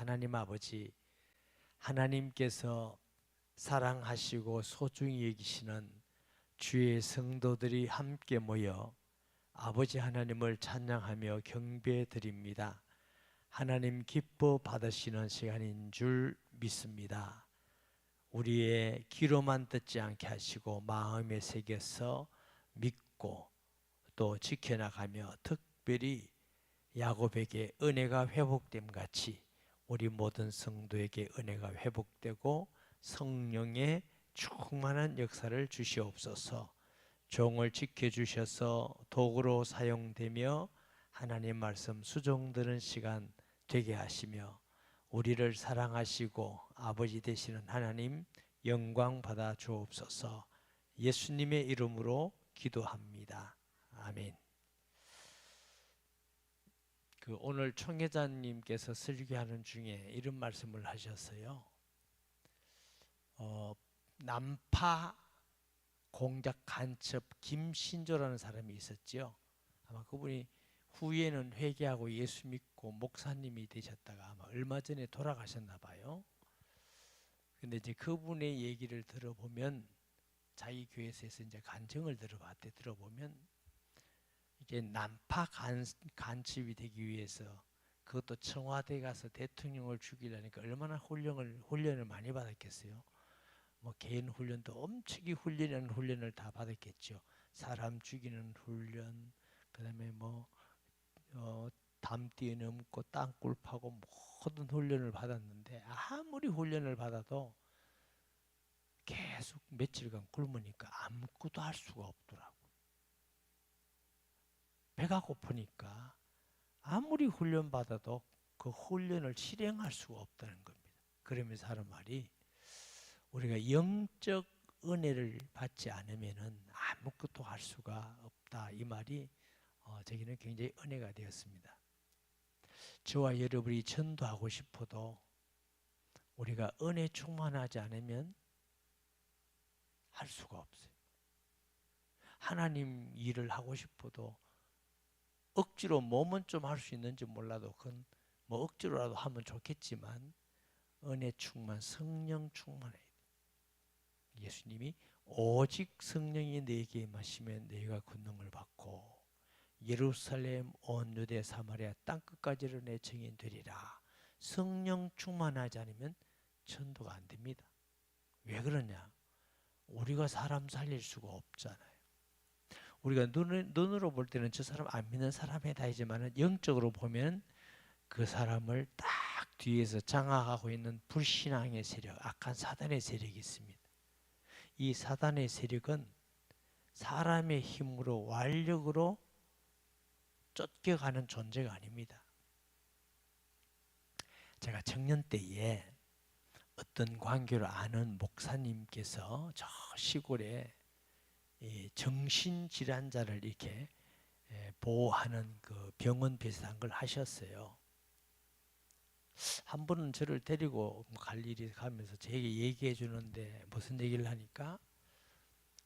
하나님 아버지, 하나님께서 사랑하시고 소중히 여기시는 주의 성도들이 함께 모여 아버지 하나님을 찬양하며 경배해 드립니다. 하나님 기뻐 받으시는 시간인 줄 믿습니다. 우리의 귀로만 듣지 않게 하시고 마음에 새겨서 믿고 또 지켜나가며 특별히 야곱에게 은혜가 회복됨 같이 우리 모든 성도에게 은혜가 회복되고 성령의 충만한 역사를 주시옵소서. 종을 지켜주셔서 도구로 사용되며 하나님 말씀 수종드는 시간 되게 하시며 우리를 사랑하시고 아버지 되시는 하나님 영광 받아 주옵소서. 예수님의 이름으로 기도합니다. 아멘. 오늘 총회장님께서 설교하는 중에 이런 말씀을 하셨어요. 남파 공작 간첩 김신조라는 사람이 있었죠. 아마 그분이 후에는 회개하고 예수 믿고 목사님이 되셨다가 아마 얼마 전에 돌아가셨나 봐요. 근데 이제 그분의 얘기를 들어보면 자기 교회에서 이제 간증을 들어보면 이게 난파 간첩이 되기 위해서 그것도 청와대 가서 대통령을 죽이려니까 얼마나 훈련을 많이 받았겠어요. 뭐 개인 훈련도 엄청이 훈련을 다 받았겠죠. 사람 죽이는 훈련, 그다음에 담 뛰어넘고 땅굴 파고 모든 훈련을 받았는데 아무리 훈련을 받아도 계속 며칠간 굶으니까 아무것도 할 수가 없더라고. 배가 고프니까 아무리 훈련 받아도 그 훈련을 실행할 수가 없다는 겁니다. 그러면서 하는 말이 우리가 영적 은혜를 받지 않으면은 아무것도 할 수가 없다. 이 말이 저기는 굉장히 은혜가 되었습니다. 저와 여러분이 전도하고 싶어도 우리가 은혜 충만하지 않으면 할 수가 없어요. 하나님 일을 하고 싶어도 억지로 몸은 좀 할 수 있는지 몰라도 그건 뭐 억지로라도 하면 좋겠지만 은혜 충만, 성령 충만해야 돼. 예수님이 오직 성령이 내게 임하시면 너희가 권능을 받고 예루살렘 온 유대 사마리아 땅끝까지를 내 증인 되리라. 성령 충만하지 않으면 전도가 안 됩니다. 왜 그러냐? 우리가 사람 살릴 수가 없잖아요. 우리가 눈으로 볼 때는 저 사람 안 믿는 사람이다 하지만 영적으로 보면 그 사람을 딱 뒤에서 장악하고 있는 불신앙의 세력, 악한 사단의 세력이 있습니다. 이 사단의 세력은 사람의 힘으로 완력으로 쫓겨가는 존재가 아닙니다. 제가 청년 때에 어떤 관계를 아는 목사님께서 저 시골에 정신질환자를 이렇게 보호하는 그 병원 비슷한 걸 하셨어요. 한 번은 저를 데리고 갈 일이 가면서 제게 얘기해 주는데 무슨 얘기를 하니까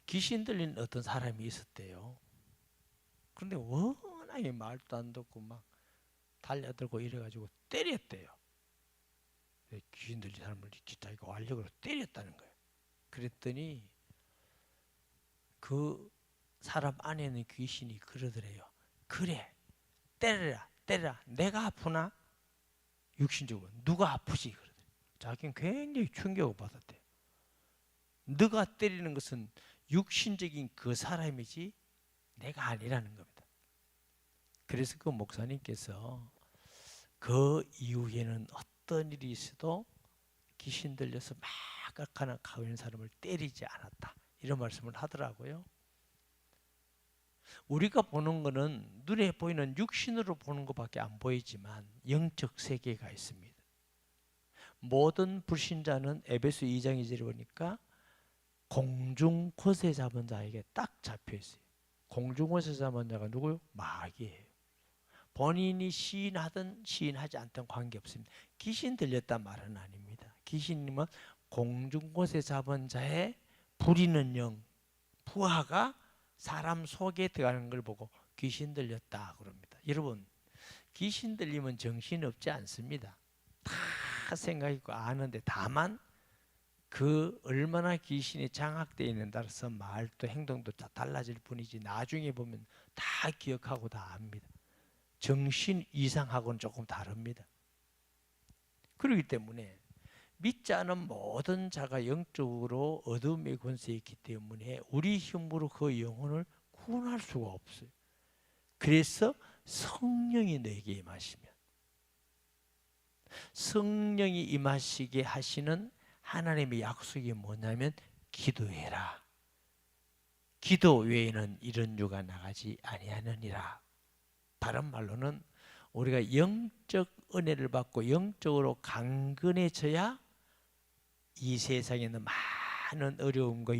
귀신 들린 어떤 사람이 있었대요. 그런데 워낙에 말도 안 듣고 막 달려들고 이래가지고 때렸대요. 귀신 들린 사람을 자기가 완력으로 때렸다는 거예요. 그랬더니 그 사람 안에는 귀신이 그러더래요. 그래, 때려라. 내가 아프나? 육신적으로 누가 아프지? 그러더래요. 자기는 굉장히 충격을 받았대요. 너가 때리는 것은 육신적인 그 사람이지 내가 아니라는 겁니다. 그래서 그 목사님께서 그 이후에는 어떤 일이 있어도 귀신 들려서 막 가고 있는 사람을 때리지 않았다. 이런 말씀을 하더라고요. 우리가 보는 것은 눈에 보이는 육신으로 보는 것밖에 안 보이지만 영적 세계가 있습니다. 모든 불신자는 에베소 2장 2절에 보니까 공중 권세 잡은 자에게 딱 잡혀 있어요. 공중 권세 잡은 자가 누구요? 마귀예요. 본인이 시인하든 시인하지 않든 관계없습니다. 귀신 들렸단 말은 아닙니다. 귀신님은 공중 권세 잡은 자의 부리는 영, 부하가 사람 속에 들어가는 걸 보고 귀신 들렸다 그럽니다. 여러분, 귀신 들리면 정신 없지 않습니다. 다 생각이고 아는데 다만 그 얼마나 귀신이 장악되어 있는 따라서 말도 행동도 다 달라질 뿐이지 나중에 보면 다 기억하고 다 압니다. 정신 이상하고는 조금 다릅니다. 그렇기 때문에 믿지 않은 모든 자가 영적으로 어둠의 권세에 있기 때문에 우리 힘으로 그 영혼을 구원할 수가 없어요. 그래서 성령이 너에게 임하시면 성령이 임하시게 하시는 하나님의 약속이 뭐냐면 기도해라. 기도 외에는 이런 유가 나가지 아니하느니라. 다른 말로는 우리가 영적 은혜를 받고 영적으로 강건해져야 이 세상에 있는 많은 어려움과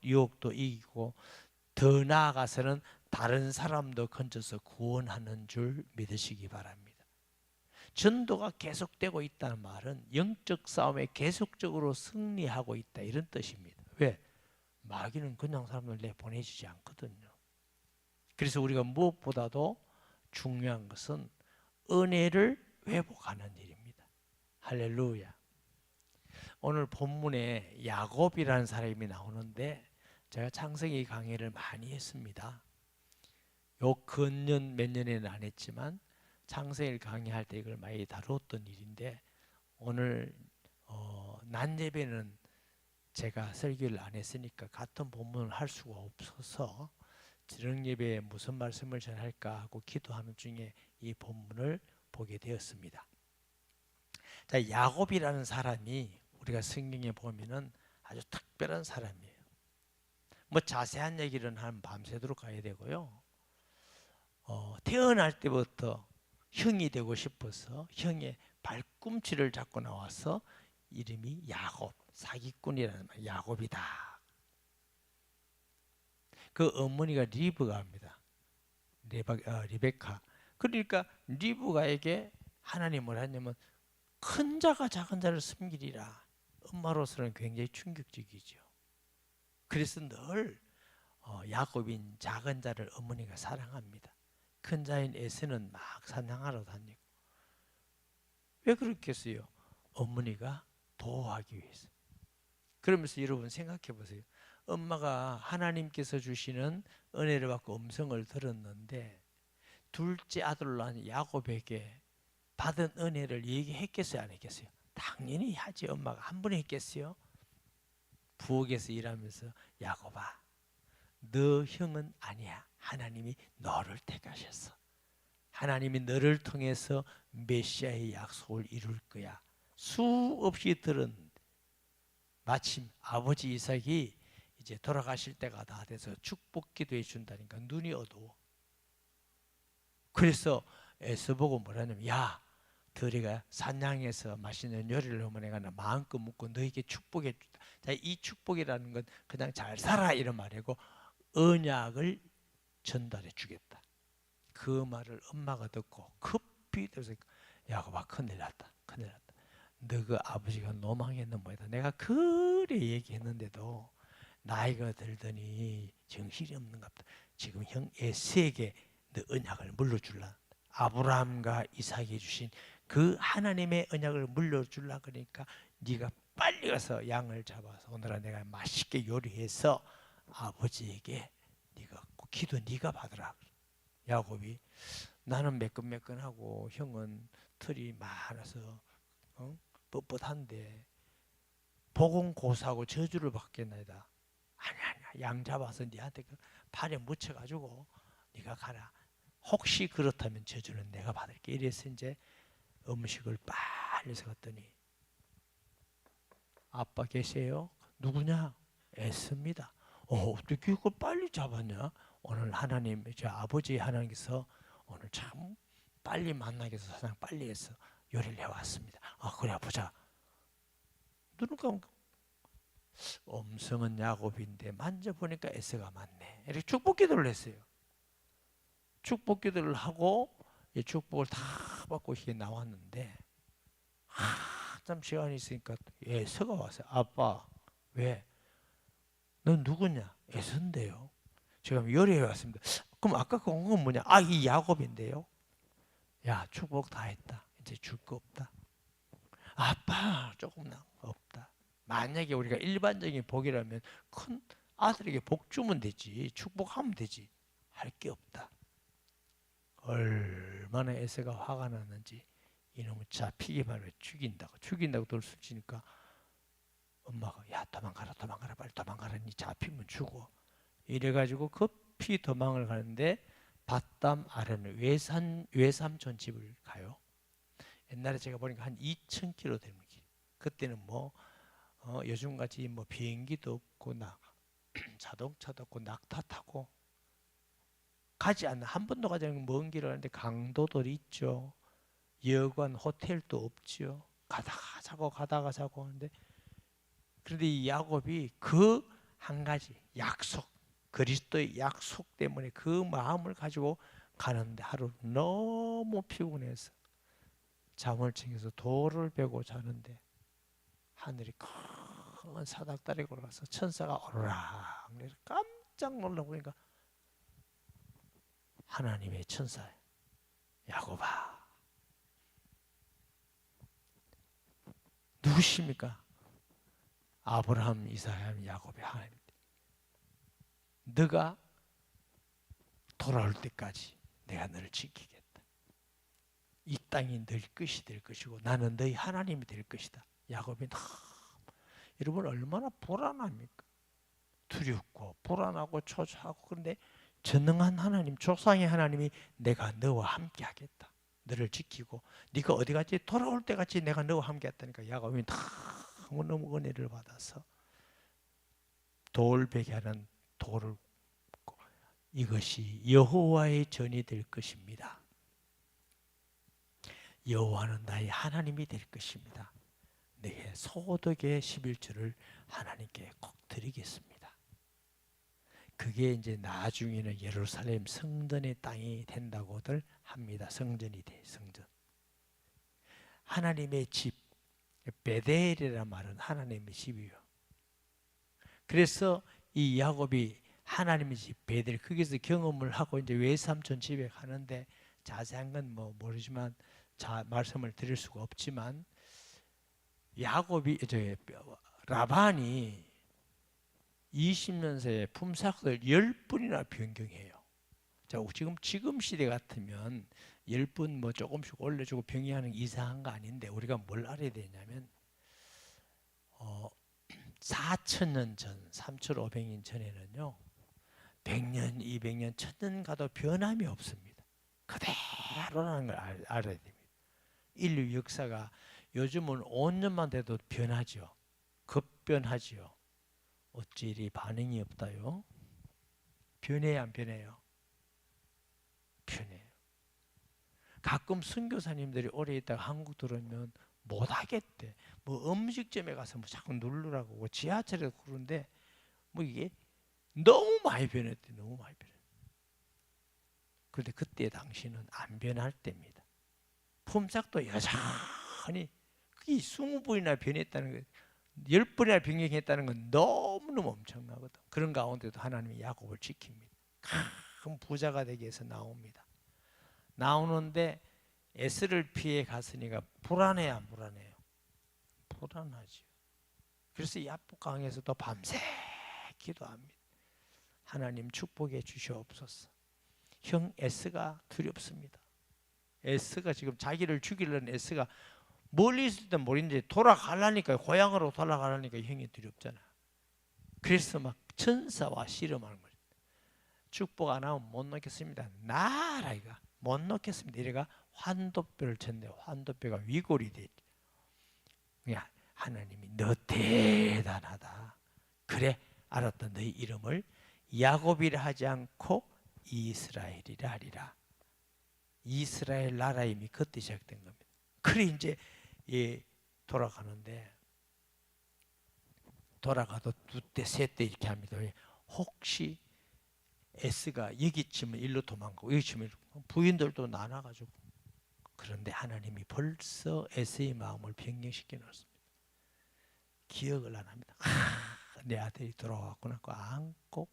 유혹도 이기고 더 나아가서는 다른 사람도 건져서 구원하는 줄 믿으시기 바랍니다. 전도가 계속되고 있다는 말은 영적 싸움에 계속적으로 승리하고 있다 이런 뜻입니다. 왜? 마귀는 그냥 사람을 내보내주지 않거든요. 그래서 우리가 무엇보다도 중요한 것은 은혜를 회복하는 일입니다. 할렐루야. 오늘 본문에 야곱이라는 사람이 나오는데 제가 창세기 강의를 많이 했습니다. 요 근년 몇 년에는 안 했지만 창세기를 강의할 때 이걸 많이 다루었던 일인데 오늘 낮 예배는 제가 설교를 안 했으니까 같은 본문을 할 수가 없어서 저녁 예배에 무슨 말씀을 전할까 하고 기도하는 중에 이 본문을 보게 되었습니다. 자, 야곱이라는 사람이 우리가 성경에 보면은 아주 특별한 사람이에요. 뭐 자세한 얘기는 한 밤새도록 가야 되고요. 태어날 때부터 형이 되고 싶어서 형의 발꿈치를 잡고 나와서 이름이 야곱, 사기꾼이라는 말, 야곱이다. 그 어머니가 리브가입니다. 리베카. 그러니까 리브가에게 하나님 뭐라 했냐면 큰 자가 작은 자를 섬기리라. 엄마로서는 굉장히 충격적이죠. 그래서 늘 야곱인 작은 자를 어머니가 사랑합니다. 큰 자인 에서는 막 사냥하러 다니고. 왜 그렇겠어요? 어머니가 보호하기 위해서. 그러면서 여러분 생각해 보세요. 엄마가 하나님께서 주시는 은혜를 받고 음성을 들었는데 둘째 아들로 낳은 야곱에게 받은 은혜를 얘기했겠어요? 안 했겠어요? 당연히 하지. 엄마가 한 번에 했겠어요? 부엌에서 일하면서 야곱아, 너 형은 아니야. 하나님이 너를 택하셨어. 하나님이 너를 통해서 메시아의 약속을 이룰 거야. 수없이 들었는데 마침 아버지 이삭이 이제 돌아가실 때가 다 돼서 축복 기도해 준다니까 눈이 어두워. 그래서 에서보고 뭐라냐면 야, 너희가 산양에서 맛있는 요리를 하면 내가 마음껏 먹고 너에게 축복해 주다. 자, 이 축복이라는 건 그냥 잘 살아 이런 말이고 언약을 전달해 주겠다. 그 말을 엄마가 듣고 급히 들어서 야곱아 큰일 났다. 큰일 났다. 너 그 아버지가 노망했는 뭐다. 내가 그래 얘기했는데도 나이가 들더니 정신이 없는가 보다. 지금 형 에세에게 너 언약을 물려줄라. 아브라함과 이삭이 주신 그 하나님의 언약을 물려줄라. 그러니까 네가 빨리 가서 양을 잡아서 오늘은 내가 맛있게 요리해서 아버지에게 네가 기도 네가 받으라. 야곱이 나는 매끈매끈하고 형은 털이 많아서 뻣뻣한데 보건고사하고 저주를 받겠나이다. 아니야 양 잡아서 네한테 그 팔에 묻혀가지고 네가 가라. 혹시 그렇다면 저주는 내가 받을게. 이래서 이제 음식을 빨리 섞었더니 아빠 계세요? 누구냐? 애씁니다. 어떻게 그걸 빨리 잡았냐? 오늘 하나님, 저 아버지 하나님께서 오늘 참 빨리 만나게 해서 사장 빨리 해서 요리를 해왔습니다. 그래 보자. 눈을 감고 음성은 야곱인데 만져보니까 에서가 맞네. 이렇게 축복 기도를 했어요. 축복 기도를 하고 이 축복을 다 받고 이렇게 나왔는데 한참 시간이 있으니까 에서가 왔어요. 아빠 왜? 넌 누구냐? 에서인데요. 지금 요리해 왔습니다. 그럼 아까 그 온 건 뭐냐? 이 야곱인데요. 야 축복 다 했다. 이제 줄 거 없다. 아빠 조금 나 없다. 만약에 우리가 일반적인 복이라면 큰 아들에게 복 주면 되지, 축복하면 되지. 할 게 없다. 얼마나 에서가 화가 났는지 이놈을 잡히기만 하면 죽인다고 돌을 치니까 엄마가 야 도망가라 빨리 도망가라. 니 잡히면 죽어. 이래가지고 급히 도망을 가는데 밧담 아래는 외삼촌 집을 가요. 옛날에 제가 보니까 한 2,000km 되는 길. 그때는 뭐 요즘같이 뭐 비행기도 없고 자동차도 없고 낙타 타고 한 번도 가지 않은 먼 길을 가는데 강도들이 있죠. 여관 호텔도 없죠. 가다가 자고 하는데 그런데 이 야곱이 그 한 가지 약속, 그리스도의 약속 때문에 그 마음을 가지고 가는데 하루 너무 피곤해서 잠을 챙겨서 돌을 베고 자는데 하늘이 큰 사닥다리가 올라가서 천사가 오르락 내려 깜짝 놀라보니까 하나님의 천사예요. 야곱아. 누구십니까? 아브라함, 이삭, 야곱의 하나님. 너가 돌아올 때까지 내가 너를 지키겠다. 이 땅이 널 것이 될 것이고 나는 너희 하나님이 될 것이다. 야곱이 여러분 얼마나 불안합니까? 두렵고 불안하고 초조하고 그런데 전능한 하나님, 조상의 하나님이 내가 너와 함께 하겠다. 너를 지키고 네가 어디 갔지? 돌아올 때까지 내가 너와 함께 했다니까 야곱이 너무 은혜를 받아서 돌베개 하는 돌을 굽고 이것이 여호와의 전이 될 것입니다. 여호와는 나의 하나님이 될 것입니다. 내 소득의 11조를 하나님께 꼭 드리겠습니다. 그게 이제 나중에는 예루살렘 성전의 땅이 된다고들 합니다. 성전이 돼, 성전. 하나님의 집, 베델이라는 말은 하나님의 집이요. 그래서 이 야곱이 하나님의 집 베델 거기서 경험을 하고 이제 외삼촌 집에 가는데 자세한 건 뭐 모르지만 말씀을 드릴 수가 없지만 라반이 20년 새에 품삯을 10번이나 변경해요. 자, 지금 시대 같으면 10번 뭐 조금씩 올려주고 병행하는 이상한 거 아닌데 우리가 뭘 알아야 되냐면 4,000년 전, 3,500년 전에는요 100년, 200년, 1,000년 가도 변함이 없습니다. 그대로라는 걸 알아야 됩니다. 인류 역사가 요즘은 5년만 돼도 변하죠. 급변하죠. 어찌 이리 반응이 없다요? 변해야 안 변해요? 변해요. 가끔 선교사님들이 오래 있다가 한국 들어오면 못하겠대. 뭐 음식점에 가서 뭐 자꾸 누르라고 뭐 지하철에서 그러는데 뭐 이게 너무 많이 변했대. 너무 많이 변했대. 그런데 그때 당시는 안 변할 때입니다. 품삯도 여전히 그게 20번이나 변했다는 거 10번이나 변경했다는 건 너무너무 엄청나거든. 그런 가운데도 하나님이 야곱을 지킵니다. 큰 부자가 되기 위해서 나옵니다. 나오는데 에스를 피해 갔으니까 불안해요, 안 불안해요? 불안하죠. 그래서 야복강에서도 밤새 기도합니다. 하나님 축복해 주시옵소서. 형 에스가 두렵습니다. 에스가 지금 자기를 죽이려는 에스가 멀리 있을 땐 모르는데 돌아가려니까 고향으로 돌아가려니까 형이 두렵잖아. 그래서 막 천사와 씨름하는 거예요. 축복 안 하면 못 놓겠습니다. 나라 이가 못 놓겠습니다. 이래가 환도뼈를 쳤는데 환도뼈가 위골이 됐지. 하나님이 너 대단하다. 그래 알았다. 너희 이름을 야곱이라 하지 않고 이스라엘이라 하리라. 이스라엘 나라 이미 그때 시작된 겁니다. 그래 이제 돌아가는데 돌아가도 두 때, 세 때 이렇게 합니다. 혹시 에스가 여기 치면 일로 도망가고 여기 치면 부인들도 나눠가지고 그런데 하나님이 벌써 에스의 마음을 변경시켜 놓습니다. 기억을 안 합니다. 내 아들이 돌아왔구나 그 안고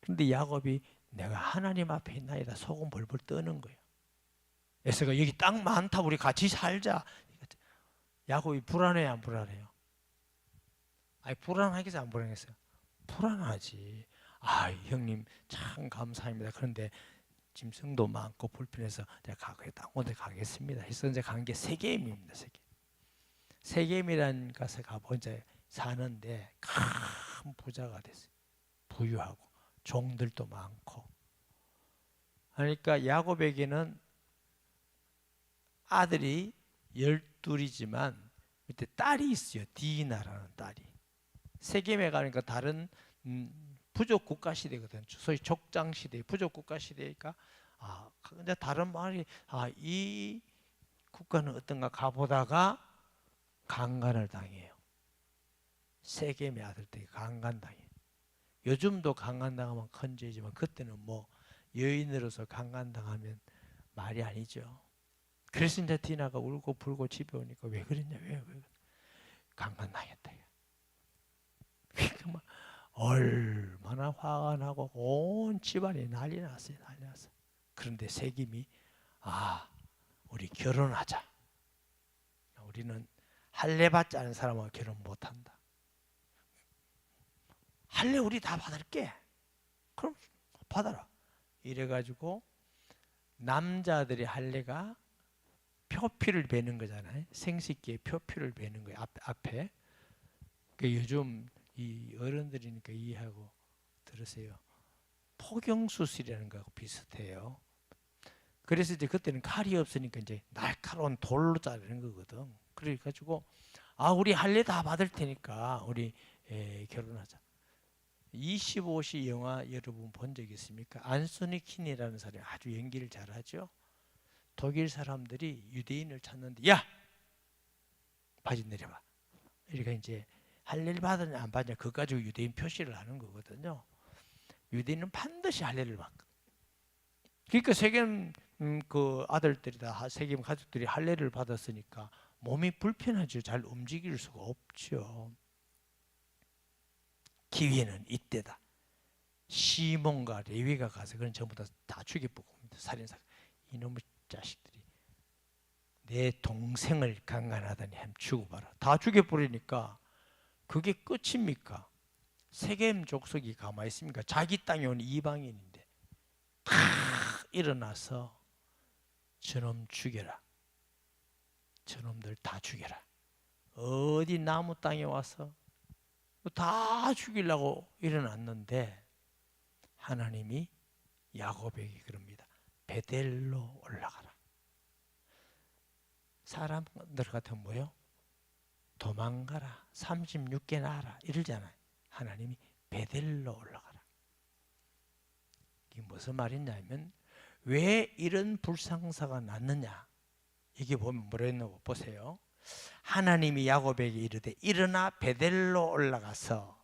그런데 야곱이 내가 하나님 앞에 있나이다 속은 벌벌 떠는 거예요. 에서가 여기 땅 많다 우리 같이 살자. 야곱이 불안해요, 안 불안해요? 아니, 불안하겠어요, 안 불안하겠어요? 불안하지. 아, 형님 참 감사합니다. 그런데 짐승도 많고 불편해서 제가 오늘 가겠습니다. 해서 이제 간 게 세겜입니다. 세겜이라는 곳에 가보 이제 사는데 큰 부자가 됐어요. 부유하고 종들도 많고. 그러니까 야곱에게는 아들이 12이지만 밑에 딸이 있어요. 디나라는 딸이. 세겜에 가니까 다른 부족 국가 시대거든. 소위 족장 시대, 부족 국가 시대니까 근데 다른 말이 이 국가는 어떤가 가보다가 강간을 당해요. 세겜의 아들들이 강간당해요. 요즘도 강간당하면 큰 죄지만 그때는 뭐 여인으로서 강간당하면 말이 아니죠. 그래서 이제 디나가 울고 불고 집에 오니까 왜 그랬냐, 왜 강간당했다. 그러니까 막 얼마나 화가 나고 온 집안이 난리 났어요. 난리 났어. 그런데 세겜이 우리 결혼하자. 우리는 할례 받지 않은 사람하고 결혼 못한다. 할례 우리 다 받을게. 그럼 받아라. 이래가지고 남자들이 할례가 표피를 베는 거잖아요. 생식기에 표피를 베는 거예요. 앞에. 그러니까 요즘 이 어른들이니까 이해하고 들으세요. 포경수술이라는 거하고 비슷해요. 그래서 이제 그때는 칼이 없으니까 이제 날카로운 돌로 자르는 거거든. 그래가지고 우리 할례 다 받을 테니까 우리 결혼하자. 25시 영화 여러분 본 적 있습니까? 안소니 킨이라는 사람이 아주 연기를 잘하죠. 독일 사람들이 유대인을 찾는데 야! 바지 내려봐. 그러니까 이제 할례를 받느냐 안 받느냐 그거 가지고 유대인 표시를 하는 거거든요. 유대인은 반드시 할례를 받거든. 그러니까 세겜 그 아들들이 다 세겜 가족들이 할례를 받았으니까 몸이 불편하죠. 잘 움직일 수가 없죠. 기회는 이때다. 시몬과 레위가 가서 그런 전부 다 죽여보고 살인사. 이놈의 자식들이 내 동생을 강간하더니 햄 죽어봐라. 다 죽여버리니까 그게 끝입니까? 세겜 족속이 가만히 있습니까? 자기 땅에 온 이방인인데 다 일어나서 저놈 죽여라. 저놈들 다 죽여라. 어디 나무 땅에 와서 다 죽이려고 일어났는데 하나님이 야곱에게 그럽니다. 베델로 올라가라. 사람들 같은 뭐요? 도망가라. 36개 나라 이러잖아요. 하나님이 베델로 올라가라. 이게 무슨 말이냐면 왜 이런 불상사가 났느냐. 이게 보면 뭐라 했냐고 보세요. 하나님이 야곱에게 이르되 일어나 베델로 올라가서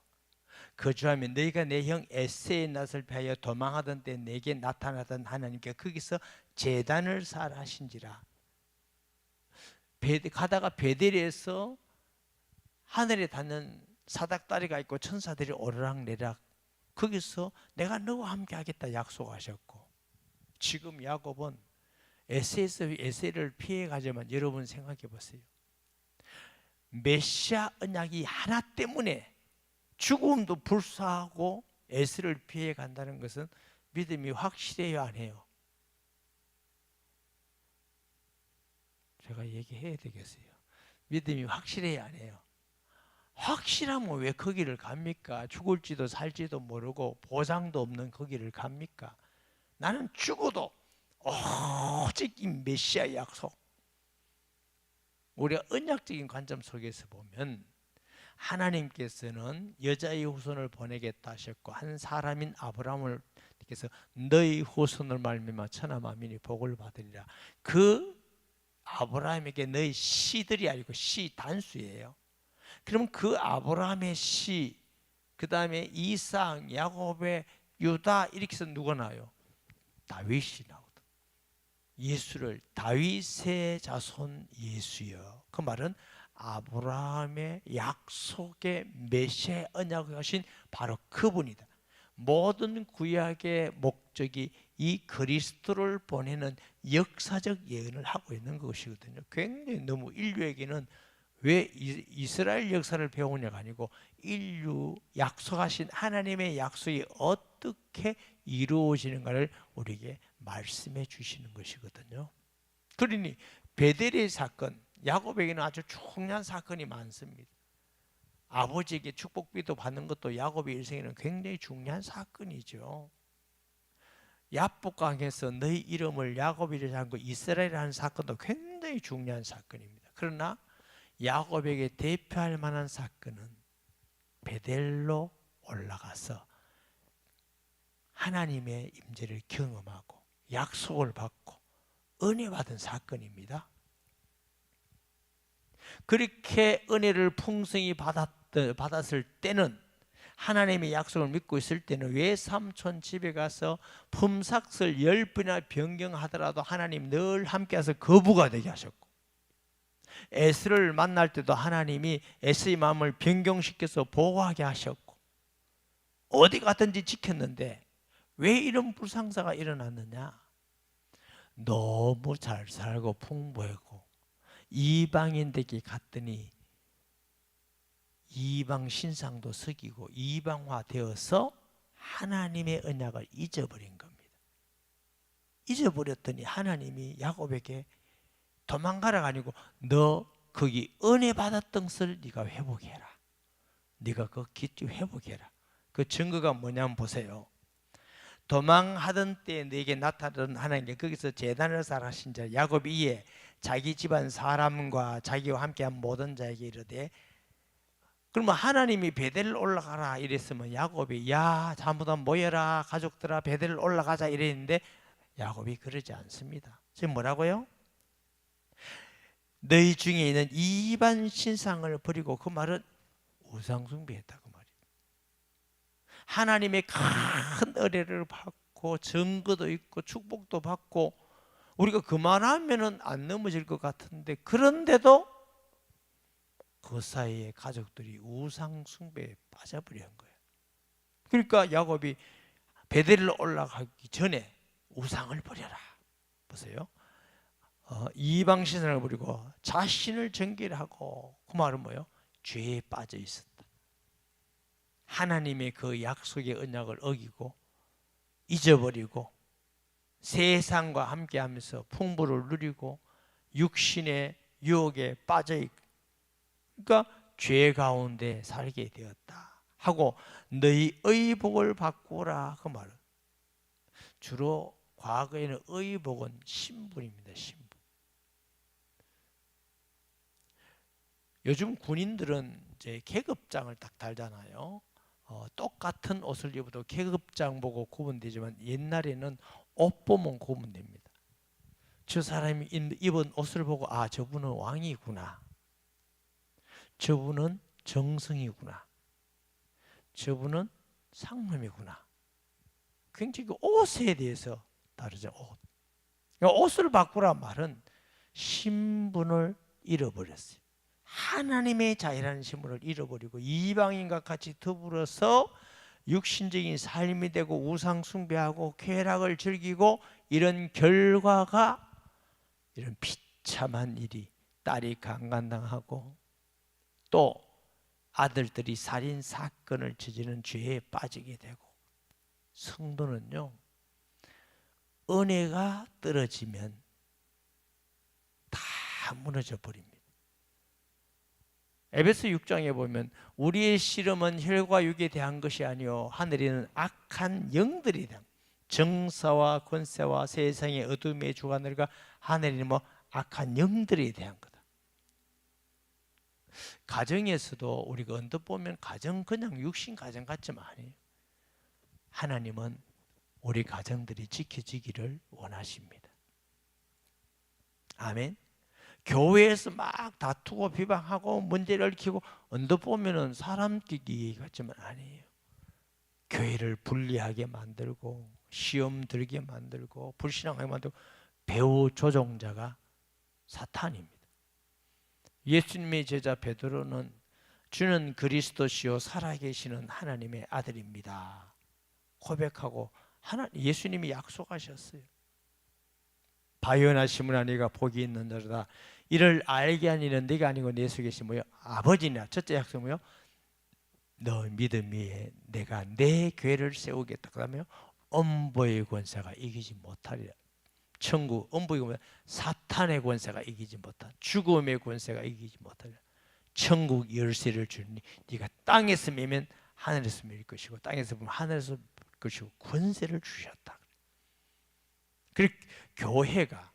거주하면 너희가 내 형 에세의 낯을 피하여 도망하던 때 내게 나타나던 하나님께 거기서 제단을 쌓으라 하신지라. 가다가 베델에서 하늘에 닿는 사닥다리가 있고 천사들이 오르락내락 거기서 내가 너와 함께 하겠다 약속하셨고 지금 야곱은 에세를 피해 가지만 여러분 생각해 보세요. 메시아 언약이 하나 때문에 죽음도 불사하고 에스를 피해 간다는 것은 믿음이 확실해요, 안 해요? 제가 얘기해야 되겠어요. 믿음이 확실해요, 안 해요? 확실하면 왜 거기를 갑니까? 죽을지도 살지도 모르고 보상도 없는 거기를 갑니까? 나는 죽어도 오직 이 메시아 약속. 우리가 언약적인 관점 속에서 보면 하나님께서는 여자의 후손을 보내겠다 하셨고 한 사람인 아브라함을 께서 너희 후손을 말미암아 천하 만민이 복을 받으리라. 그 아브라함에게 너희 씨들이 아니고 씨 단수예요. 그럼 그 아브라함의 씨, 그 다음에 이삭, 야곱의 유다 이렇게 해서 누가 나와요? 다윗이 나오거든. 예수를 다윗의 자손 예수여. 그 말은 아브라함의 약속의 메시아 언약을 하신 바로 그분이다. 모든 구약의 목적이 이 그리스도를 보내는 역사적 예언을 하고 있는 것이거든요. 굉장히 너무 인류에게는 왜 이스라엘 역사를 배우냐가 아니고 인류 약속하신 하나님의 약속이 어떻게 이루어지는가를 우리에게 말씀해 주시는 것이거든요. 그러니 베델의 사건, 야곱에게는 아주 중요한 사건이 많습니다. 아버지에게 축복비도 받는 것도 야곱의 일생에는 굉장히 중요한 사건이죠. 야복강에서 너희 이름을 야곱이라 한 거 이스라엘이라 하는 사건도 굉장히 중요한 사건입니다. 그러나 야곱에게 대표할 만한 사건은 베델로 올라가서 하나님의 임재를 경험하고 약속을 받고 은혜 받은 사건입니다. 그렇게 은혜를 풍성히 받았을 때는, 하나님의 약속을 믿고 있을 때는 외삼촌 집에 가서 품삯을 10번이나 변경하더라도 하나님 늘 함께해서 거부가 되게 하셨고, 에스를 만날 때도 하나님이 에스의 마음을 변경시켜서 보호하게 하셨고, 어디 가든지 지켰는데 왜 이런 불상사가 일어났느냐? 너무 잘 살고 풍부하고 이방인에게 갔더니 이방 신상도 속이고 이방화 되어서 하나님의 언약을 잊어버린 겁니다. 잊어버렸더니 하나님이 야곱에게 도망가라가 아니고 너 거기 은혜 받았던 것을 네가 회복해라. 네가 그 기초 회복해라. 그 증거가 뭐냐면 보세요. 도망하던 때 네게 나타나던 하나님께 거기서 제단을 쌓으신 자 야곱이 이에 자기 집안 사람과 자기와 함께한 모든 자에게 이르되, 그러면 하나님이 베델을 올라가라 이랬으면 야곱이 야 전부 모여라 가족들아 베델을 올라가자 이랬는데 야곱이 그러지 않습니다. 지금 뭐라고요? 너희 중에 있는 이반 신상을 버리고, 그 말은 우상숭배했다 그 말이에요. 하나님의 큰 은혜를 받고 증거도 있고 축복도 받고 우리가 그만하면은 안 넘어질 것 같은데, 그런데도 그 사이에 가족들이 우상 숭배에 빠져버린 거예요. 그러니까 야곱이 베델을 올라가기 전에 우상을 버려라. 보세요. 이방 신상을 버리고 자신을 정결하고, 그 말은 뭐예요? 죄에 빠져 있었다. 하나님의 그 약속의 언약을 어기고 잊어버리고 세상과 함께하면서 풍부를 누리고 육신의 유혹에 빠져 있고, 그러니까 죄 가운데 살게 되었다 하고 너희 의복을 바꾸라 그 말은, 주로 과거에는 의복은 신분입니다. 신분. 요즘 군인들은 이제 계급장을 딱 달잖아요. 똑같은 옷을 입어도 계급장 보고 구분되지만 옛날에는 옷 보면 구분됩니다. 저 사람이 입은 옷을 보고 아 저분은 왕이구나, 저분은 정승이구나, 저분은 상놈이구나. 굉장히 옷에 대해서 다르죠. 옷. 옷을 바꾸라 말은 신분을 잃어버렸어요. 하나님의 자유라는 신분을 잃어버리고 이방인과 같이 더불어서 육신적인 삶이 되고 우상 숭배하고 쾌락을 즐기고, 이런 결과가 이런 비참한 일이, 딸이 강간당하고 또 아들들이 살인 사건을 저지르는 죄에 빠지게 되고, 성도는요 은혜가 떨어지면 다 무너져 버립니다. 에베소 6장에 보면 우리의 씨름은 혈과 육에 대한 것이 아니요 하늘에는 악한 영들에 대한, 정사와 권세와 세상의 어둠의 주관들과 하늘에는 악한 영들에 대한 거다. 가정에서도 우리가 언뜻 보면 가정 그냥 육신 가정 같지만 아니에요. 하나님은 우리 가정들이 지켜지기를 원하십니다. 아멘. 교회에서 막 다투고 비방하고 문제를 일으키고 언뜻 보면은 사람끼리 같지만 아니에요. 교회를 분리하게 만들고 시험 들게 만들고 불신앙하게 만들고 배후 조종자가 사탄입니다. 예수님의 제자 베드로는 주는 그리스도시요 살아계시는 하나님의 아들입니다 고백하고 예수님이 약속하셨어요. 바요나 시므나 네가 복이 있는 자로다. 이를 알게 한 이는 네가 아니고 내 속에 계신 뭐요? 아버지냐. 첫째 약속 뭐요? 너 믿음 위에 내가 내 교회를 세우겠다. 그 다음에 엄보의 권세가 이기지 못하리라. 천국, 엄보의 권세, 사탄의 권세가 이기지 못한, 죽음의 권세가 이기지 못하리라. 천국 열쇠를 주니 네가 땅에서 매면 하늘에서 매일 것이고 땅에서 보면 하늘에서 매일 것이고 권세를 주셨다. 그리고 교회가,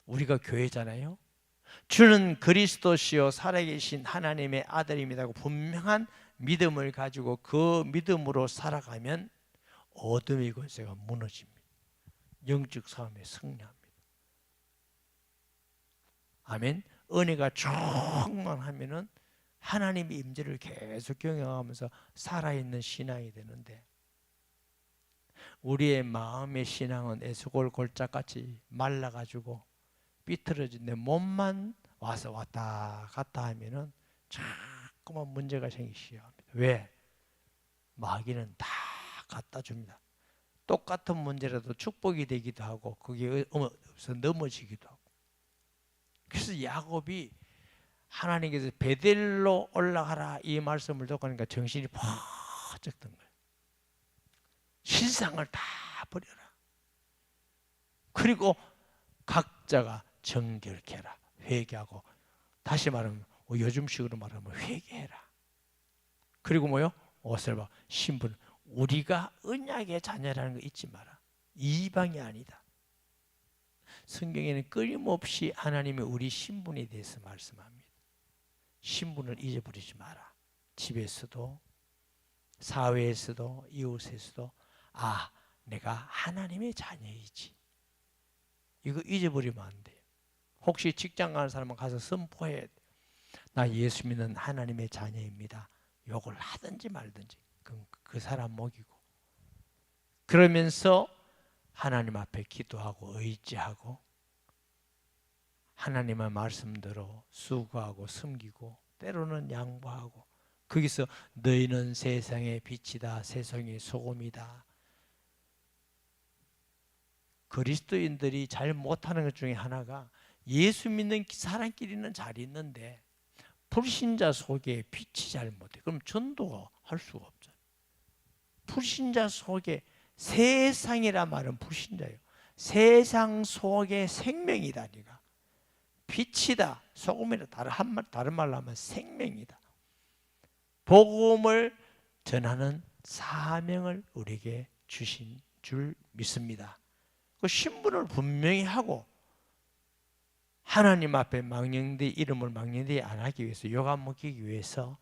우리가 교회잖아요. 주는 그리스도시요 살아계신 하나님의 아들입니다고 분명한 믿음을 가지고 그 믿음으로 살아가면 어둠의 권세가 무너집니다. 영적 싸움에 승리합니다. 아멘. 은혜가 충만하면은 하나님의 임재를 계속 경영하면서 살아있는 신앙이 되는데, 우리의 마음의 신앙은 에스골 골짜같이 말라가지고 삐뚤어진 내 몸만 와서 왔다 갔다 하면은 자꾸만 문제가 생기기 시작합니다. 왜? 마귀는 다 갖다 줍니다. 똑같은 문제라도 축복이 되기도 하고 거기에 없어 넘어지기도 하고. 그래서 야곱이 하나님께서 베델로 올라가라 이 말씀을 듣고 하니까 정신이 퍼쩍 든 거예요. 신상을 다 버려라. 그리고 각자가 정결케 해라. 회개하고, 다시 말하면 요즘식으로 말하면 회개해라. 그리고 뭐요? 옷을 봐. 신분. 우리가 언약의 자녀라는 거 잊지 마라. 이방이 아니다. 성경에는 끊임없이 하나님이 우리 신분에 대해서 말씀합니다. 신분을 잊어버리지 마라. 집에서도 사회에서도 이웃에서도 아, 내가 하나님의 자녀이지. 이거 잊어버리면 안 돼요. 혹시 직장 가는 사람은 가서 선포해야 돼. 나 예수 믿는 하나님의 자녀입니다. 욕을 하든지 말든지 그 사람 먹이고, 그러면서 하나님 앞에 기도하고 의지하고 하나님의 말씀대로 수고하고 섬기고 때로는 양보하고, 거기서 너희는 세상의 빛이다, 세상의 소금이다. 그리스도인들이 잘 못하는 것 중에 하나가, 예수 믿는 사람끼리는 잘 있는데 불신자 속에 빛이 잘 못해. 그럼 전도할 수가 없잖아요. 불신자 속에, 세상이란 말은 불신자예요. 세상 속에 생명이다. 네가 빛이다, 소금이다. 다른 말로 하면 생명이다. 복음을 전하는 사명을 우리에게 주신 줄 믿습니다. 그 신분을 분명히 하고, 하나님 앞에 망령되이 이름을 망령되이 안 하기 위해서, 욕 안 먹히기 위해서,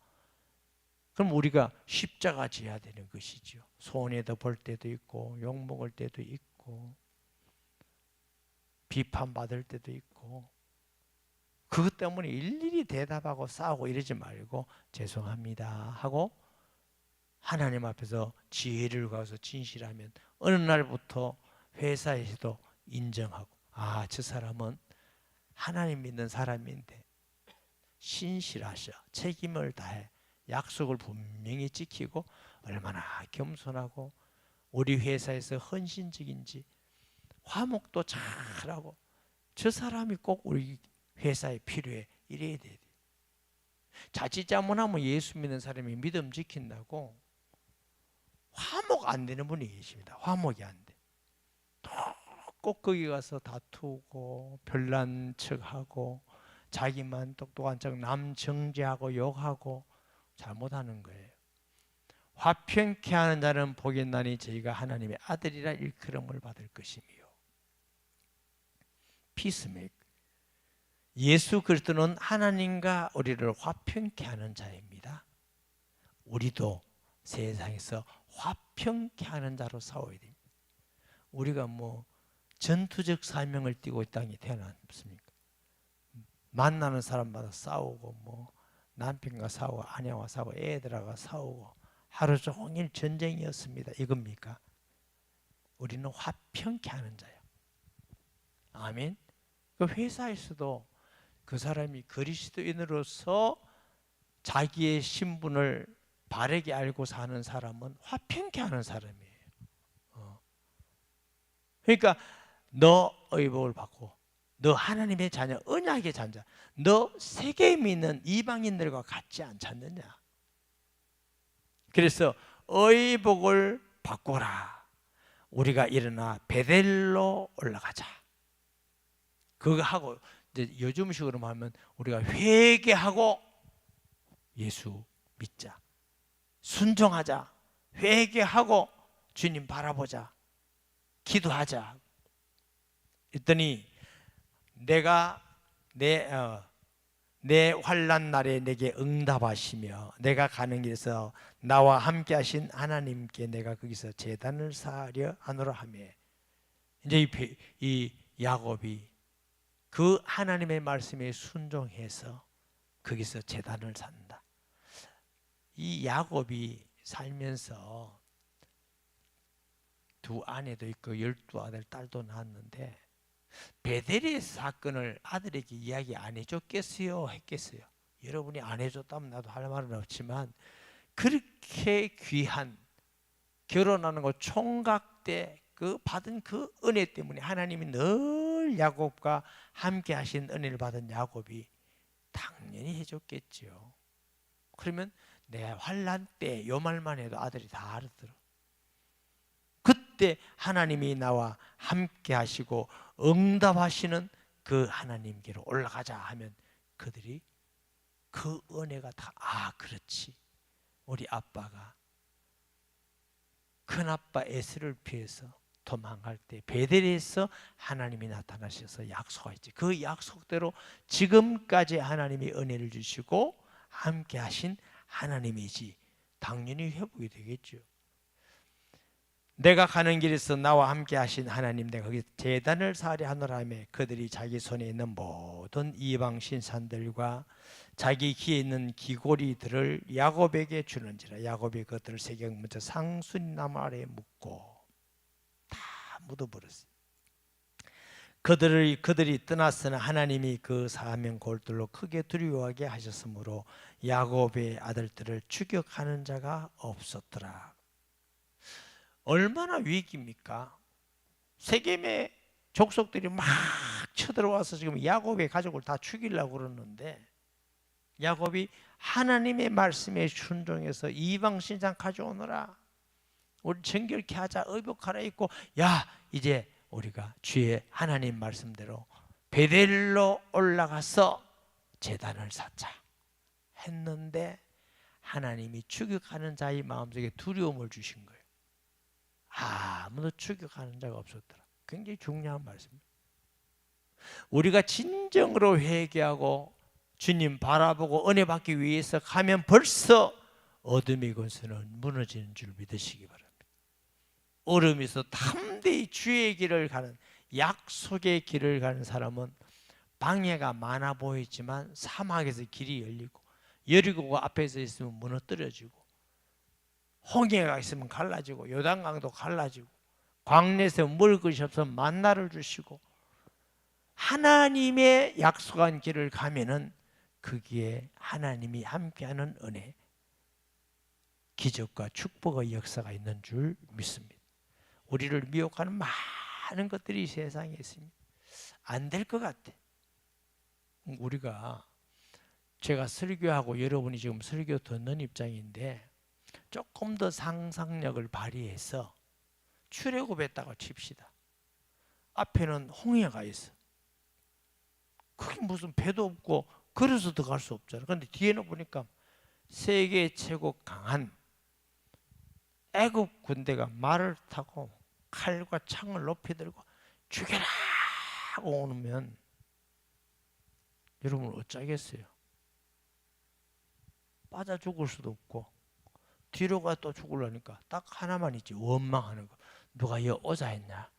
그럼 우리가 십자가 져야 되는 것이죠. 손해도 볼 때도 있고 욕 먹을 때도 있고 비판받을 때도 있고, 그것 때문에 일일이 대답하고 싸우고 이러지 말고 죄송합니다 하고 하나님 앞에서 지혜를 구해서 진실하면 어느 날부터 회사에서도 인정하고, 아, 저 사람은 하나님 믿는 사람인데 신실하셔, 책임을 다해, 약속을 분명히 지키고 얼마나 겸손하고 우리 회사에서 헌신적인지, 화목도 잘하고, 저 사람이 꼭 우리 회사에 필요해, 이래야 돼요. 자칫잘못하면 예수 믿는 사람이 믿음 지킨다고 화목 안 되는 분이 계십니다. 화목이 안 돼. 꼭 거기 가서 다투고 별난 척하고 자기만 똑똑한 척 남 정죄하고 욕하고 잘못하는 거예요. 화평케 하는 자는 복이 있나니 저희가 하나님의 아들이라 일컬음을 받을 것이며. 피스메이커. 예수 그리스도는 하나님과 우리를 화평케 하는 자입니다. 우리도 세상에서 화평케 하는 자로 싸워야 됩니다. 우리가 뭐 전투적 사명을 띠고 이 땅에 태어났습니까? 만나는 사람마다 싸우고, 뭐 남편과 싸우고 아내와 싸우고 애들하고 싸우고 하루 종일 전쟁이었습니다. 이겁니까? 우리는 화평케 하는 자예요. 아멘. 그 회사에서도 그 사람이 그리스도인으로서 자기의 신분을 바르게 알고 사는 사람은 화평케 하는 사람이에요. 그러니까 너 의복을 받고 너 하나님의 자녀, 언약의 자녀, 너 세계 믿는 이방인들과 같지 않잖느냐. 그래서 의복을 바꾸라. 우리가 일어나 베델로 올라가자. 그거 하고 이제 요즘식으로 하면 우리가 회개하고 예수 믿자. 순종하자. 회개하고 주님 바라보자. 기도하자. 했더니 내가 내 환난 날에 내게 응답하시며 내가 가는 길에서 나와 함께 하신 하나님께 내가 거기서 제단을 쌓으려 하노라 하며, 이제 이 야곱이 그 하나님의 말씀에 순종해서 거기서 제단을 쌓는다. 이 야곱이 살면서 두 아내도 있고 12아들 딸도 낳았는데 베델의 사건을 아들에게 이야기 안 해줬겠어요? 했겠어요? 여러분이 안 해줬다면 나도 할 말은 없지만, 그렇게 귀한 결혼하는 거 총각 때 그 받은 그 은혜 때문에 하나님이 늘 야곱과 함께 하신 은혜를 받은 야곱이 당연히 해줬겠죠. 그러면 내 환난 때 요 말만 해도 아들이 다 알아들어. 그때 하나님이 나와 함께 하시고 응답하시는 그 하나님께로 올라가자 하면 그들이 그 은혜가 다, 그렇지. 우리 아빠가 큰아빠 에스를 피해서 도망갈 때 베델에서 하나님이 나타나셔서 약속하셨지. 그 약속대로 지금까지 하나님이 은혜를 주시고 함께 하신 하나님이지. 당연히 회복이 되겠죠. 내가 가는 길에서 나와 함께 하신 하나님, 내가 거기 제단을 쌓으려 하노라 하며 그들이 자기 손에 있는 모든 이방 신산들과 자기 귀에 있는 귀고리들을 야곱에게 주는지라. 야곱이 그들을 새겨 먼저 상수리나무 아래에 묻고 다 묻어버렸어요. 그들이 떠났으나 하나님이 그 사명 골들로 크게 두려워하게 하셨으므로 야곱의 아들들을 추격하는 자가 없었더라. 얼마나 위기입니까? 세겜의 족속들이 막 쳐들어와서 지금 야곱의 가족을 다 죽이려고 그러는데, 야곱이 하나님의 말씀에 순종해서 이방 신상 가져오너라, 우리 정결케 하자, 의복하라 있고, 야 이제 우리가 주의 하나님 말씀대로 베델로 올라가서 제단을 쌓자 했는데 하나님이 추격하는 자의 마음속에 두려움을 주신 거예요. 아무도 추격하는 자가 없었더라. 굉장히 중요한 말씀입니다. 우리가 진정으로 회개하고 주님 바라보고 은혜 받기 위해서 가면 벌써 어둠의 권세는 무너지는 줄 믿으시기 바랍니다. 얼음에서 담대히 주의 길을 가는, 약속의 길을 가는 사람은 방해가 많아 보이지만 사막에서 길이 열리고, 여리고가 앞에서 있으면 무너뜨려지고, 홍해가 있으면 갈라지고, 요단강도 갈라지고, 광야에서 먹을 것이 없으면 만나를 주시고, 하나님의 약속한 길을 가면은 거기에 하나님이 함께하는 은혜, 기적과 축복의 역사가 있는 줄 믿습니다. 우리를 미혹하는 많은 것들이 세상에 있습니다. 안 될 것 같아. 제가 설교하고 여러분이 지금 설교 듣는 입장인데 조금 더 상상력을 발휘해서 출애굽했다고 칩시다. 앞에는 홍해가 있어. 그게 무슨 배도 없고 걸어서 들어갈 수 없잖아. 그런데 뒤에는 보니까 세계 최고 강한 애굽 군대가 말을 타고 칼과 창을 높이 들고 죽여라 하고 오면 여러분 어쩌겠어요? 빠져 죽을 수도 없고 뒤로 가 또 죽으려니까 딱 하나만 있지, 원망하는 거. 누가 여 오자 했냐?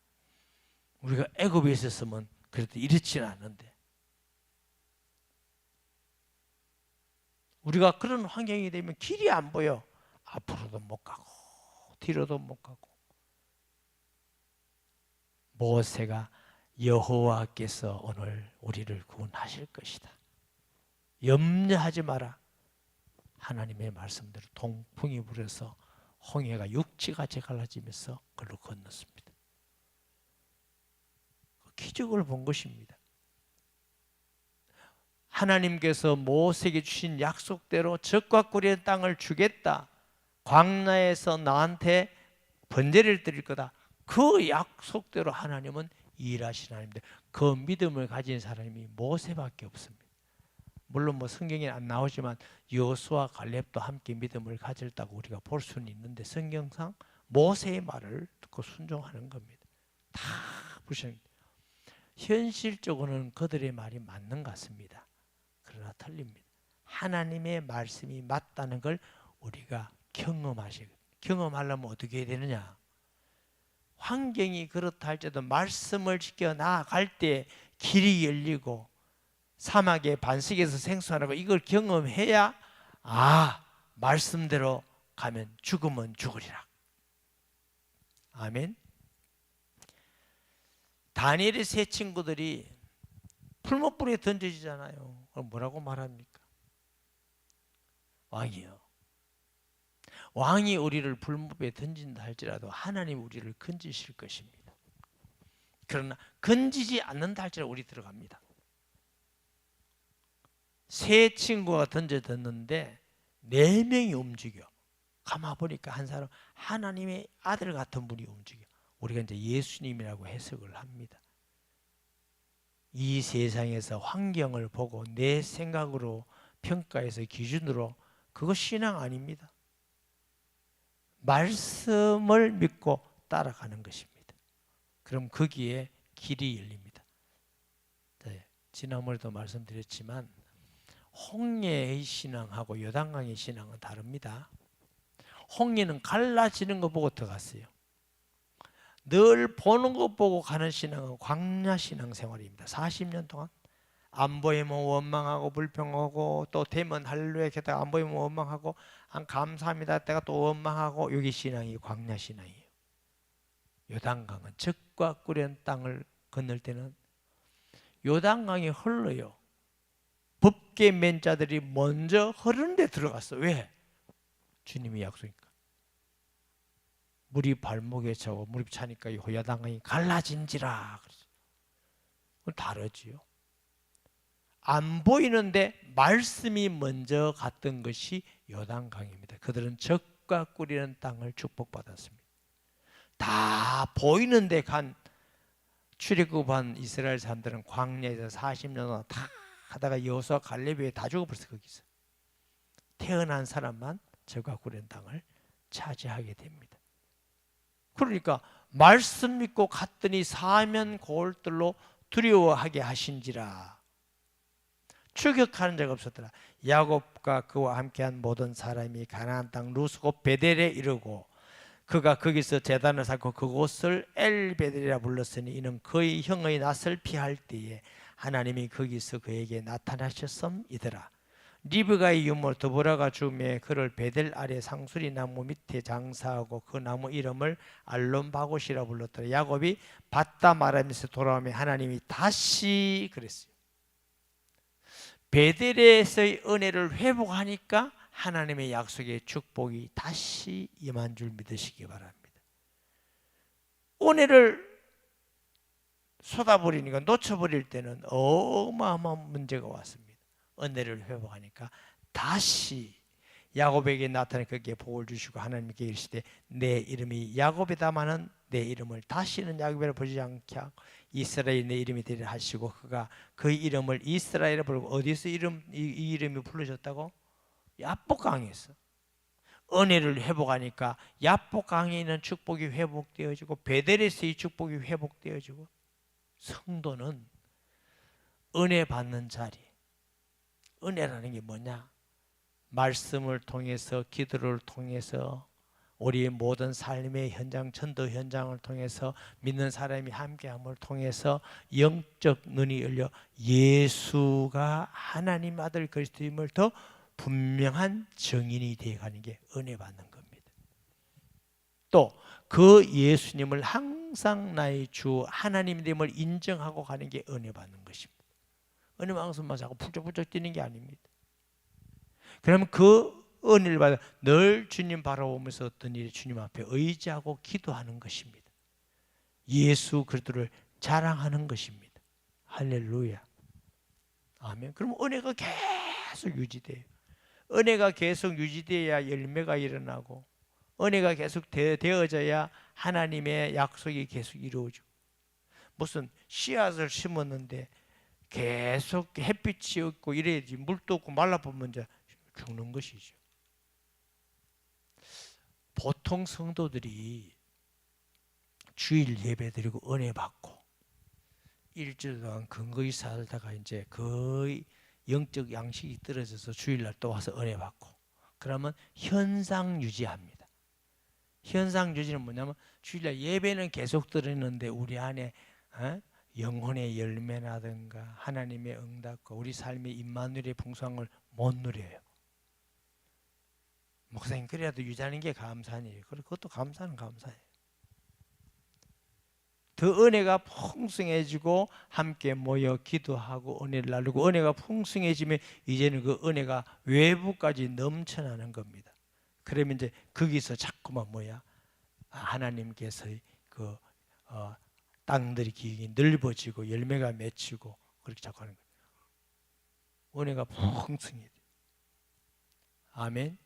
우리가 애굽에 있었으면 그래도 이렇지는 않은데. 우리가 그런 환경이 되면 길이 안 보여. 앞으로도 못 가고 뒤로도 못 가고. 모세가 여호와께서 오늘 우리를 구원하실 것이다, 염려하지 마라. 하나님의 말씀대로 동풍이 불어서 홍해가 육지같이 갈라지면서 그걸로 건넜습니다. 기적을 본 것입니다. 하나님께서 모세에게 주신 약속대로 적과 꿀의 땅을 주겠다. 광야에서 나한테 번제를 드릴 거다. 그 약속대로 하나님은 일하시는 하나님인데 그 믿음을 가진 사람이 모세밖에 없습니다. 물론 뭐 성경에 안 나오지만 여호수아 갈렙도 함께 믿음을 가졌다고 우리가 볼 수는 있는데 성경상 모세의 말을 듣고 순종하는 겁니다. 다 부셔집니다. 현실적으로는 그들의 말이 맞는 것 같습니다. 그러나 틀립니다. 하나님의 말씀이 맞다는 걸 우리가 경험하려면 어떻게 해야 되느냐? 환경이 그렇다 할지라도 말씀을 지켜 나아갈 때 길이 열리고 사막의 반석에서 생수하라고 이걸 경험해야 말씀대로 가면 죽으면 죽으리라. 아멘. 다니엘의 세 친구들이 풀무불에 던져지잖아요. 그럼 뭐라고 말합니까? 왕이요. 왕이 우리를 불무불에 던진다 할지라도 하나님 우리를 건지실 것입니다. 그러나 건지지 않는다 할지라도 우리 들어갑니다. 세 친구가 던져졌는데 4명이 움직여. 가만 보니까 한 사람 하나님의 아들 같은 분이 움직여. 우리가 이제 예수님이라고 해석을 합니다. 이 세상에서 환경을 보고 내 생각으로 평가해서 기준으로 그거 신앙 아닙니다. 말씀을 믿고 따라가는 것입니다. 그럼 거기에 길이 열립니다. 네, 지난번에도 말씀드렸지만 홍해의 신앙하고 요단강의 신앙은 다릅니다. 홍해는 갈라지는 거 보고 들어갔어요. 늘 보는 것 보고 가는 신앙은 광야 신앙생활입니다. 40년 동안 안 보이면 원망하고 불평하고 또 되면 할렐루야 했다가 안 보이면 원망하고 감사합니다 했다가 또 원망하고 여기 신앙이 광야 신앙이에요. 요단강은 적과 꿀의 땅을 건널 때는 요단강이 흘러요. 법계 맨 자들이 먼저 흐르는 데 들어갔어. 왜? 주님이 약속이니까. 물이 발목에 차고 물이 차니까 이 요단강이 갈라진지라. 다르지요. 안 보이는데 말씀이 먼저 갔던 것이 요단강입니다. 그들은 적과 꿀이는 땅을 축복받았습니다. 다 보이는데 간 출애굽한 이스라엘 사람들은 광야에서 40년 동안 다 하다가 여호수아 갈렙이 다 죽어버렸어. 거기서 태어난 사람만 적과 꿀의 땅을 차지하게 됩니다. 그러니까 말씀 믿고 갔더니 사면 고울들로 두려워하게 하신지라. 추격하는 자가 없었더라. 야곱과 그와 함께한 모든 사람이 가나안 땅 루스 곧 베델에 이르고 그가 거기서 제단을 쌓고 그곳을 엘베델이라 불렀으니 이는 그의 형의 낯을 피할 때에 하나님이 거기서 그에게 나타나셨음이더라. 리브가의 유모 드보라가 죽음에 그를 베델 아래 상수리 나무 밑에 장사하고 그 나무 이름을 알론바곳이라 불렀더라. 야곱이 받다 말하면서 돌아오며 하나님이 다시 그랬어요. 베델에서의 은혜를 회복하니까 하나님의 약속의 축복이 다시 임한 줄 믿으시기 바랍니다. 은혜를 쏟아버리니까 놓쳐버릴 때는 어마어마한 문제가 왔습니다. 은혜를 회복하니까 다시 야곱에게 나타나 그에게 복을 주시고 하나님께 이르시되 내 이름이 야곱이다마는 내 이름을 다시는 야곱이라 부르지 않게 하고 이스라엘 내 이름이 되리라 하시고 그가 그 이름을 이스라엘이라 부르고 어디서 이 이름이 불러졌다고? 야복강에서. 은혜를 회복하니까 야복강에 있는 축복이 회복되어지고 베델에서의 축복이 회복되어지고 성도는 은혜 받는 자리. 은혜라는 게 뭐냐? 말씀을 통해서 기도를 통해서 우리의 모든 삶의 현장, 전도 현장을 통해서 믿는 사람이 함께함을 통해서 영적 눈이 열려 예수가 하나님 아들 그리스도임을 더 분명한 증인이 되어가는 게 은혜 받는 겁니다. 또 그 예수님을 항상 나의 주 하나님됨을 인정하고 가는 게 은혜 받는 것입니다. 은혜 방송만 자꾸 풀쩍풀쩍 뛰는 게 아닙니다. 그러면 그 은혜를 받아 늘 주님 바라보면서 어떤 일이 주님 앞에 의지하고 기도하는 것입니다. 예수 그리스도를 자랑하는 것입니다. 할렐루야. 아멘. 그럼 은혜가 계속 유지돼요. 은혜가 계속 유지돼야 열매가 일어나고 은혜가 계속 되어져야 하나님의 약속이 계속 이루어지고 무슨 씨앗을 심었는데 계속 햇빛이 없고 이래야지 물도 없고 말라보면 이제 죽는 것이죠. 보통 성도들이 주일 예배 드리고 은혜 받고 일주일 동안 근거히 살다가 이제 거의 영적 양식이 떨어져서 주일날 또 와서 은혜 받고 그러면 현상 유지합니다. 현상 유지는 뭐냐면 주일날 예배는 계속 드리는데 우리 안에 영혼의 열매라든가 하나님의 응답과 우리 삶의 임마누엘의 풍성을 못 누려요. 목사님 그래도 유지하는 게 감사한 일이에요. 그것도 감사는 감사해요. 더 은혜가 풍성해지고 함께 모여 기도하고 은혜를 나누고 은혜가 풍성해지면 이제는 그 은혜가 외부까지 넘쳐나는 겁니다. 그러면 이제 거기서 자꾸만 하나님께서의 그 땅들이 기억이 넓어지고 열매가 맺히고 그렇게 자꾸 하는 거예요. 은혜가 풍성해져. 아멘.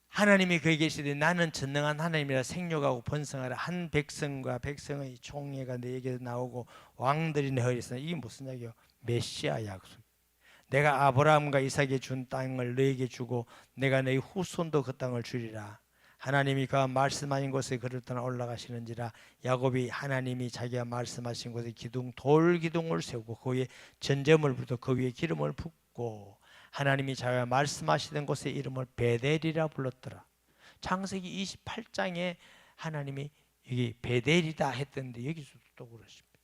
하나님이 거기 계시되 나는 전능한 하나님이라 생육하고 번성하라. 한 백성과 백성의 총회가 너에게 나오고 왕들이 내 허리에 서나. 이게 무슨 얘기예요? 메시아 약속. 내가 아브라함과 이삭에 준 땅을 너에게 주고 내가 너희 후손도 그 땅을 주리라. 하나님이 그가 말씀하신 곳에 그를 떠나 올라가시는지라. 야곱이 하나님이 자기가 말씀하신 곳에 돌 기둥을 세우고 그 위에 전제물 부어 그 위에 기름을 붓고 하나님이 자기가 말씀하시던 곳의 이름을 베델이라 불렀더라. 창세기 28장에 하나님이 여기 베델이다 했던데 여기서도 또 그러십니다.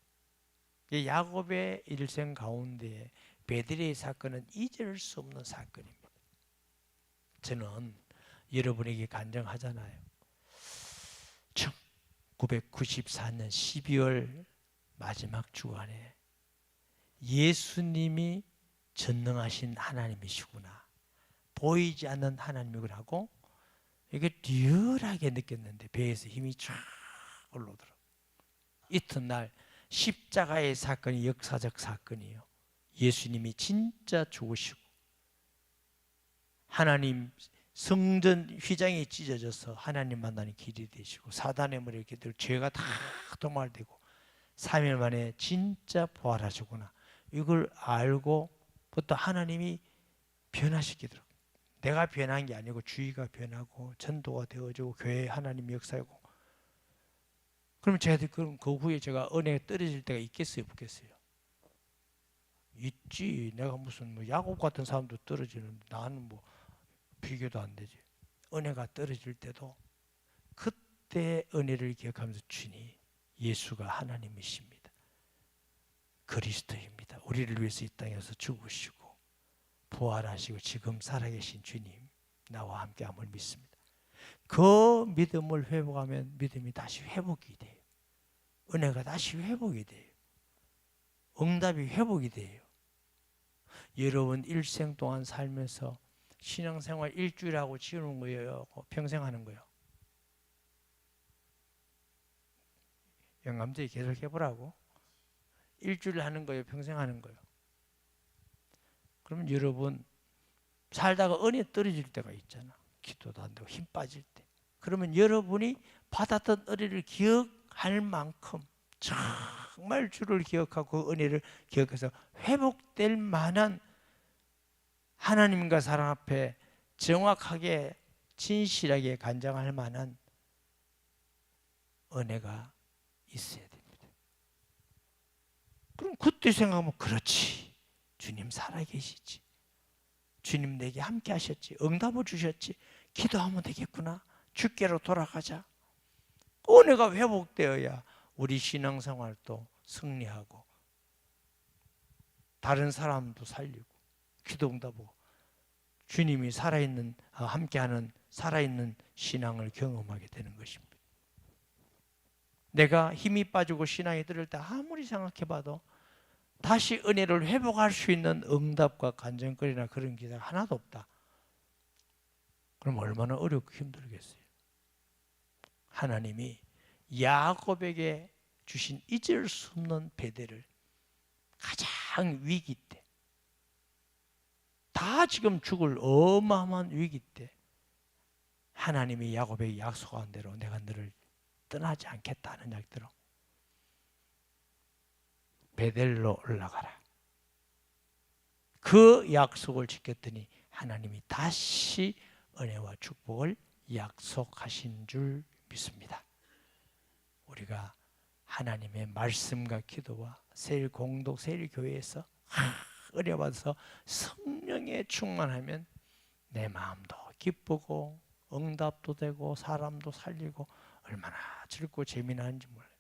야곱의 일생 가운데 베델의 사건은 잊을 수 없는 사건입니다. 저는 여러분에게 간증하잖아요. 1994년 12월 마지막 주간에 예수님이 전능하신 하나님이시구나, 보이지 않는 하나님이구나 하고 이게 리얼하게 느꼈는데 배에서 힘이 쫙 올라오더라고요. 이튿날 십자가의 사건이 역사적 사건이에요. 예수님이 진짜 죽으시고 하나님 성전 휘장이 찢어져서 하나님 만나는 길이 되시고 사단의 머리에 이렇게 들 죄가 다 도말되고 3일 만에 진짜 부활하시구나, 이걸 알고부터 하나님이 변화시키더라고요. 내가 변한 게 아니고 주의가 변하고 전도가 되어지고 교회에 하나님 역사하고. 그러면 제가 그 후에 제가 은혜가 떨어질 때가 있겠어요, 없겠어요? 있지. 내가 무슨 야곱 같은 사람도 떨어지는데 나는 비교도 안 되지. 은혜가 떨어질 때도 그때 은혜를 기억하면서 주님, 예수가 하나님이십니다. 그리스도입니다. 우리를 위해서 이 땅에서 죽으시고 부활하시고 지금 살아계신 주님, 나와 함께함을 믿습니다. 그 믿음을 회복하면 믿음이 다시 회복이 돼요. 은혜가 다시 회복이 돼요. 응답이 회복이 돼요. 여러분 일생 동안 살면서 신앙생활 일주일하고 지우는 거예요? 평생 하는 거예요? 영감들이 계속 해보라고? 일주일 하는 거예요? 평생 하는 거예요? 그러면 여러분 살다가 은혜 떨어질 때가 있잖아. 기도도 안 되고 힘 빠질 때. 그러면 여러분이 받았던 은혜를 기억할 만큼 정말 주를 기억하고 은혜를 기억해서 회복될 만한 하나님과 사람 앞에 정확하게 진실하게 간장할 만한 은혜가 있어야 됩니다. 그럼 그때 생각하면 그렇지, 주님 살아계시지, 주님 내게 함께 하셨지, 응답을 주셨지, 기도하면 되겠구나, 주께로 돌아가자. 은혜가 회복되어야 우리 신앙생활도 승리하고 다른 사람도 살리고 기도 응답하고 주님이 살아있는, 함께하는 살아있는 신앙을 경험하게 되는 것입니다. 내가 힘이 빠지고 신앙이 들을 때 아무리 생각해봐도 다시 은혜를 회복할 수 있는 응답과 간증거리나 그런 기사가 하나도 없다. 그럼 얼마나 어렵고 힘들겠어요. 하나님이 야곱에게 주신 잊을 수 없는 베델을 가장 위기 때, 다 지금 죽을 어마어마한 위기 때 하나님이 야곱에게 약속한 대로 내가 너를 떠나지 않겠다는 약대로 베델로 올라가라. 그 약속을 지켰더니 하나님이 다시 은혜와 축복을 약속하신 줄 믿습니다. 우리가 하나님의 말씀과 기도와 세일 공동 세일 교회에서 은혜 받아서 성령에 충만하면 내 마음도 기쁘고 응답도 되고 사람도 살리고 얼마나 즐겁고 재미나는지 몰라요.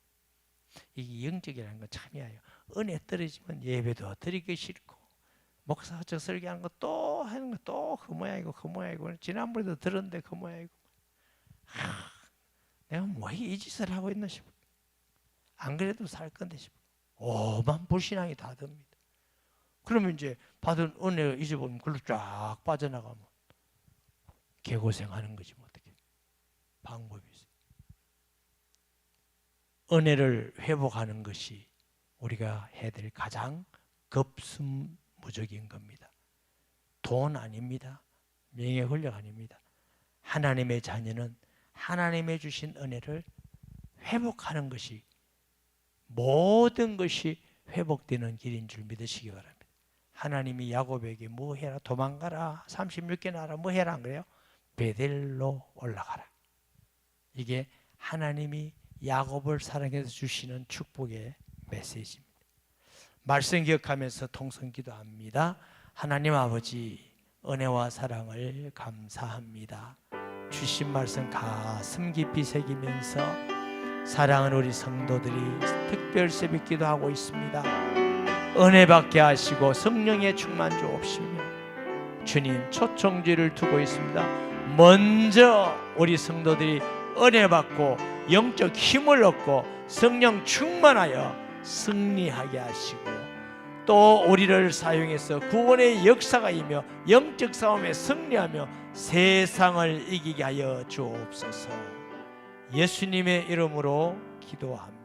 이게 영적이라는 건 참이에요. 은혜 떨어지면 예배도 드리기 싫고 목사 저 설교하는 거 또 하는 거 또 그 모양이고 그 모양이고 지난번에도 들었는데 그 모양이고 내가 뭐 이 짓을 하고 있나 싶어. 안 그래도 살 건데 싶어. 오만 불신앙이 다 듭니다. 그러면 이제 받은 은혜를 잊어버리면 글로 쫙 빠져나가면 개고생하는 거지 뭐 어떻게 방법이 있어요. 은혜를 회복하는 것이 우리가 해야 될 가장 급선무적인 겁니다. 돈 아닙니다. 명예 권력 아닙니다. 하나님의 자녀는 하나님의 주신 은혜를 회복하는 것이 모든 것이 회복되는 길인 줄 믿으시기 바랍니다. 하나님이 야곱에게 뭐 해라 도망가라 36개 나라 뭐 해라 안 그래요? 베델로 올라가라. 이게 하나님이 야곱을 사랑해서 주시는 축복의 메시지입니다. 말씀 기억하면서 통성 기도합니다. 하나님 아버지 은혜와 사랑을 감사합니다. 주신 말씀 가슴 깊이 새기면서 사랑하는 우리 성도들이 특별 새벽 기도하고 있습니다. 은혜 받게 하시고 성령의 충만 주옵시며 주님 초청지를 두고 있습니다. 먼저 우리 성도들이 은혜 받고 영적 힘을 얻고 성령 충만하여 승리하게 하시고 또 우리를 사용해서 구원의 역사가 이며 영적 싸움에 승리하며 세상을 이기게 하여 주옵소서. 예수님의 이름으로 기도합니다.